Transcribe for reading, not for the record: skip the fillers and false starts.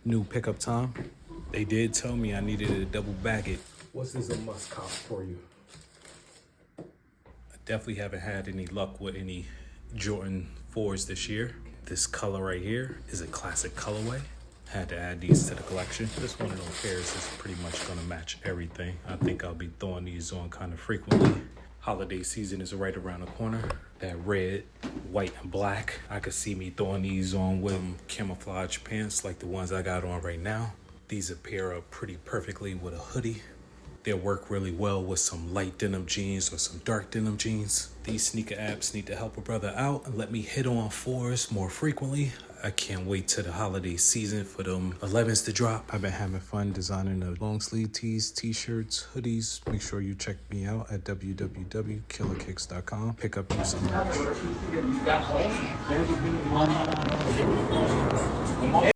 New pickup time. They did tell me I needed to double bag it. What's this a must cop for you? I definitely haven't had any luck with any Jordan 4s this year. This color right here is a classic colorway. Had to add these to the collection. This one of those pairs is pretty much gonna match everything. I think I'll be throwing these on kind of frequently. Holiday season is right around the corner. That red, white, and black. I could see me throwing these on with camouflage pants like the ones I got on right now. These pair up pretty perfectly with a hoodie. They'll work really well with some light denim jeans or some dark denim jeans. These sneaker apps need to help a brother out and let me hit on 4s more frequently. I can't wait till the holiday season for them 11s to drop. I've been having fun designing the long sleeve tees, t-shirts, hoodies. Make sure you check me out at www.killerkicks.com. Pick up some merch.